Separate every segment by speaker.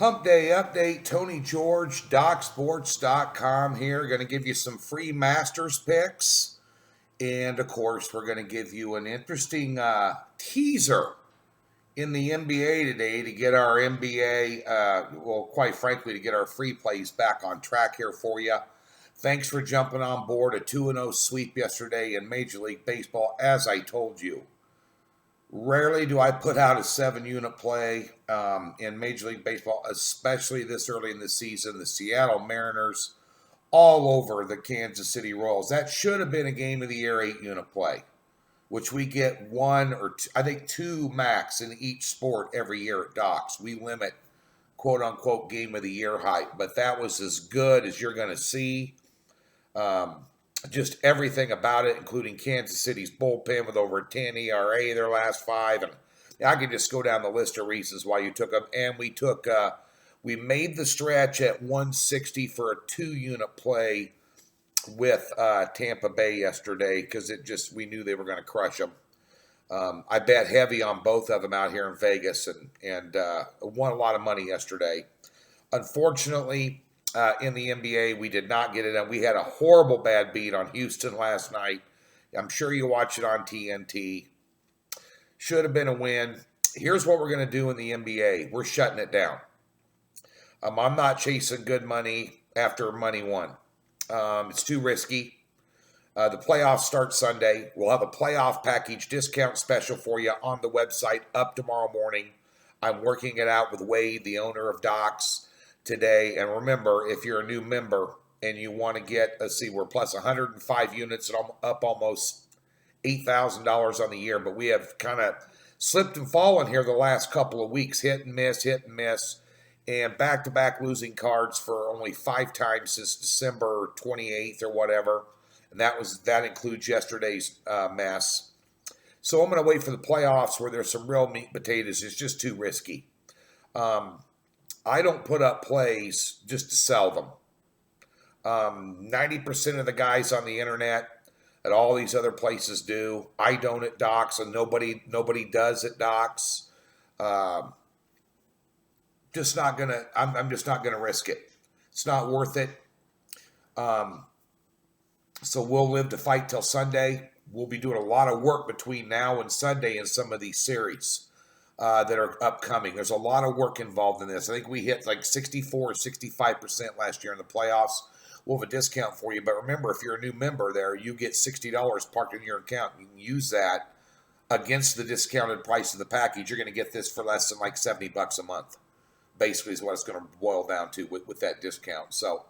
Speaker 1: Hump Day update. Tony George, DocSports.com here. Going to give you some free Masters picks. And of course, we're going to give you an interesting teaser in the NBA today to get our NBA, quite frankly, to get our free plays back on track here for you. Thanks for jumping on board. A 2-0 sweep yesterday in Major League Baseball, as I told you. Rarely do I put out a 7-unit play in Major League Baseball, especially this early in the season. The Seattle Mariners all over the Kansas City Royals. That should have been a game of the year 8-unit play, which we get one or two, I think two max in each sport every year at Docs. We limit quote unquote game of the year hype, but that was as good as you're going to see. Just everything about it, including Kansas City's bullpen with over a 10 ERA their last five. And I could just go down the list of reasons why you took them. And we made the stretch at 160 for a 2-unit play with Tampa Bay yesterday because we knew they were going to crush them. I bet heavy on both of them out here in Vegas and won a lot of money yesterday. Unfortunately, in the NBA, we did not get it done. We had a horrible bad beat on Houston last night. I'm sure you watch it on TNT. Should have been a win. Here's what we're going to do in the NBA. We're shutting it down. I'm not chasing good money after money won. It's too risky. The playoffs start Sunday. We'll have a playoff package discount special for you on the website up tomorrow morning. I'm working it out with Wade, the owner of Docs, today. And remember, if you're a new member and you want to get, we're plus 105 units and up almost $8,000 on the year, but we have kind of slipped and fallen here the last couple of weeks, hit and miss, and back-to-back losing cards for only 5 times since December 28th or whatever, and that includes yesterday's mess. So I'm going to wait for the playoffs where there's some real meat and potatoes. It's just too risky. I don't put up plays just to sell them. 90% of the guys on the internet at all these other places do. I don't at Docs, and nobody does at Docs. Just not gonna. I'm just not gonna risk it. It's not worth it. So we'll live to fight till Sunday. We'll be doing a lot of work between now and Sunday in some of these series that are upcoming. There's a lot of work involved in this. I think we hit like 64 or 65% last year in the playoffs. We'll have a discount for you. But remember, if you're a new member there, you get $60 parked in your account. You can use that against the discounted price of the package. You're going to get this for less than like $70 a month. Basically is what it's going to boil down to with that discount. So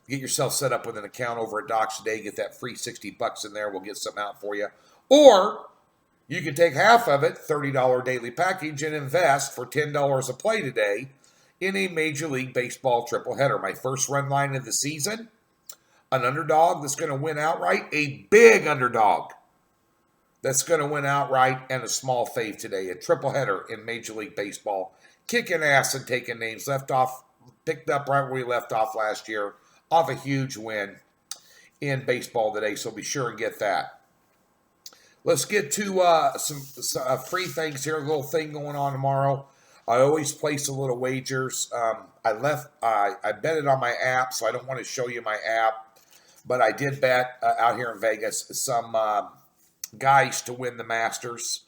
Speaker 1: get yourself set up with an account over at Docs today. Get that free $60 in there. We'll get something out for you. Or you can take half of it, $30 daily package, and invest for $10 a play today in a Major League Baseball triple header. My first run line of the season, an underdog that's going to win outright, a big underdog that's going to win outright, and a small fave today. A triple header in Major League Baseball. Kicking ass and taking names. Picked up right where we left off last year, off a huge win in baseball today, so be sure and get that. Let's get to some free things here. A little thing going on tomorrow. I always place a little wagers. I bet it on my app, so I don't want to show you my app, but I did bet out here in Vegas some guys to win the Masters.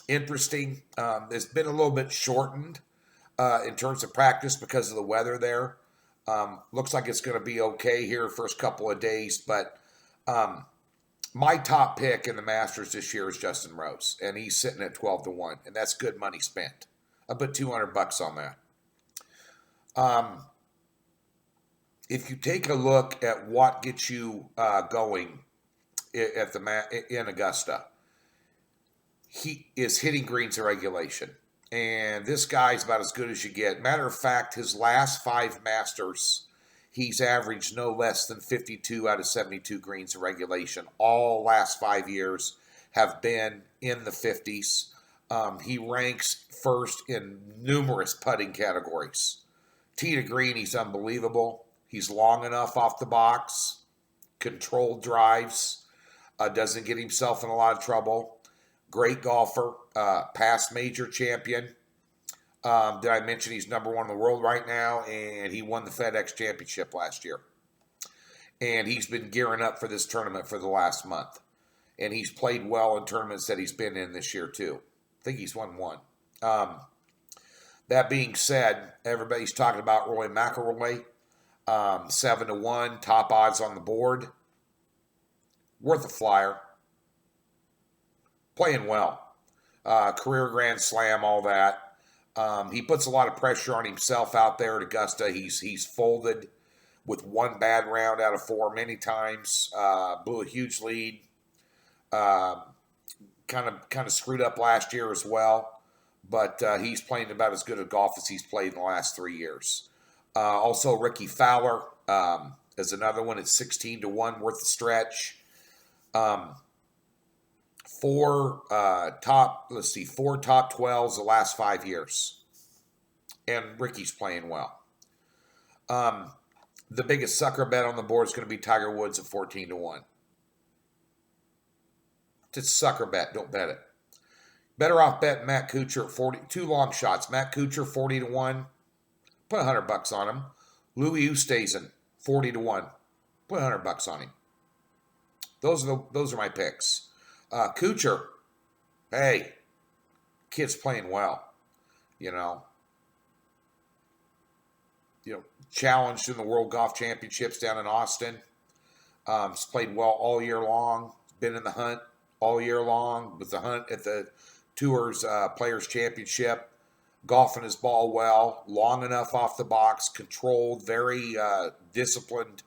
Speaker 1: Interesting. It's been a little bit shortened in terms of practice because of the weather there. Looks like it's going to be okay here the first couple of days, but my top pick in the Masters this year is Justin Rose, and he's sitting at 12-1, and that's good money spent. I put $200 on that. If you take a look at what gets you going in Augusta, he is hitting greens in regulation, and this guy's about as good as you get. Matter of fact, his last 5 Masters, he's averaged no less than 52 out of 72 greens in regulation. All last 5 years have been in the 50s. He ranks first in numerous putting categories. Tee to green, he's unbelievable. He's long enough off the box, controlled drives, doesn't get himself in a lot of trouble. Great golfer, past major champion. Did I mention he's number one in the world right now? And he won the FedEx Championship last year. And he's been gearing up for this tournament for the last month. And he's played well in tournaments that he's been in this year, too. I think he's won one. That being said, everybody's talking about Rory McIlroy. 7-1, top odds on the board. Worth a flyer. Playing well. Career Grand Slam, all that. He puts a lot of pressure on himself out there at Augusta. He's folded with one bad round out of 4 many times. Blew a huge lead. Kind of screwed up last year as well. But he's playing about as good a golf as he's played in the last 3 years. Also, Ricky Fowler is another one at 16-1, worth the stretch. Four top 12s the last 5 years. And Ricky's playing well. The biggest sucker bet on the board is going to be Tiger Woods at 14-1. It's a sucker bet. Don't bet it. Better off bet Matt Kuchar at 40. 2 long shots. Matt Kuchar 40-1. Put $100 on him. Louis Oosthuizen 40-1. Put $100 on him. Those are my picks. Kuchar, hey, kid's playing well. You know, challenged in the World Golf Championships down in Austin. He's played well all year long. Been in the hunt all year long. Was the hunt at the Tours Players Championship. Golfing his ball well, long enough off the box, controlled, very disciplined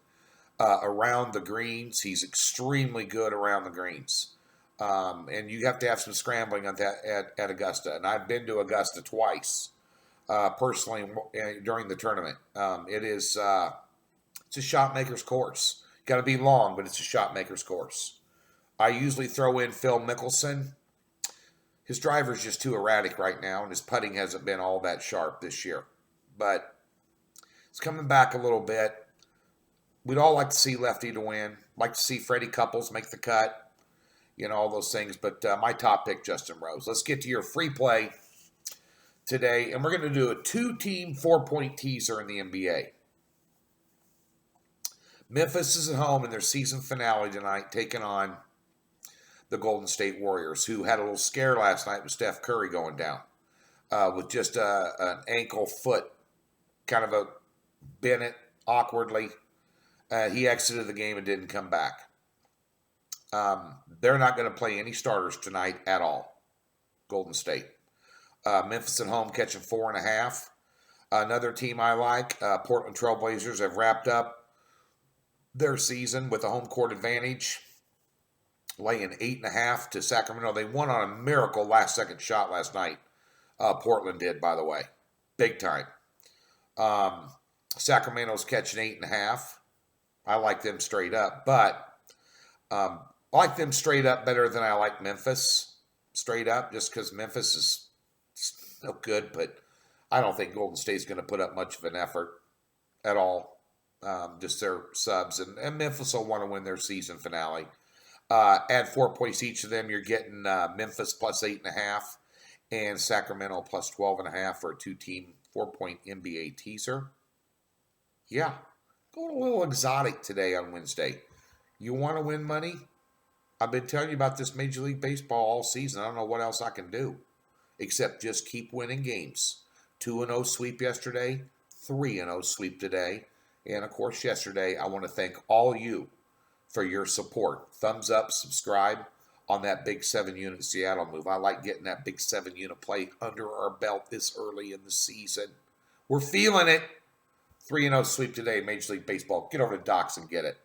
Speaker 1: around the greens. He's extremely good around the greens. And you have to have some scrambling on that at Augusta. And I've been to Augusta twice, personally, during the tournament. It's a shot maker's course. Got to be long, but it's a shot maker's course. I usually throw in Phil Mickelson. His driver's just too erratic right now, and his putting hasn't been all that sharp this year. But it's coming back a little bit. We'd all like to see Lefty to win. Like to see Freddie Couples make the cut. All those things. But my top pick, Justin Rose. Let's get to your free play today. And we're going to do a 2-team, 4-point teaser in the NBA. Memphis is at home in their season finale tonight, taking on the Golden State Warriors, who had a little scare last night with Steph Curry going down with just an ankle foot, kind of a Bennett awkwardly. He exited the game and didn't come back. They're not going to play any starters tonight at all, Golden State. Memphis at home catching 4.5. Another team I like, Portland Trailblazers, have wrapped up their season with a home court advantage, laying 8.5 to Sacramento. They won on a miracle last-second shot last night. Portland did, by the way. Big time. Sacramento's catching 8.5. I like them straight up. But I like them straight up better than I like Memphis straight up, just because Memphis is no good. But I don't think Golden State's going to put up much of an effort at all. Just their subs. And Memphis will want to win their season finale. Add 4 points each of them. You're getting Memphis plus 8.5 and Sacramento plus 12.5 for a 2-team, 4-point NBA teaser. Yeah, going a little exotic today on Wednesday. You want to win money? I've been telling you about this Major League Baseball all season. I don't know what else I can do except just keep winning games. 2-0 sweep yesterday, 3-0 sweep today. And, of course, yesterday, I want to thank all you for your support. Thumbs up, subscribe on that big 7-unit Seattle move. I like getting that big 7-unit play under our belt this early in the season. We're feeling it. 3-0 sweep today, Major League Baseball. Get over to Docs and get it.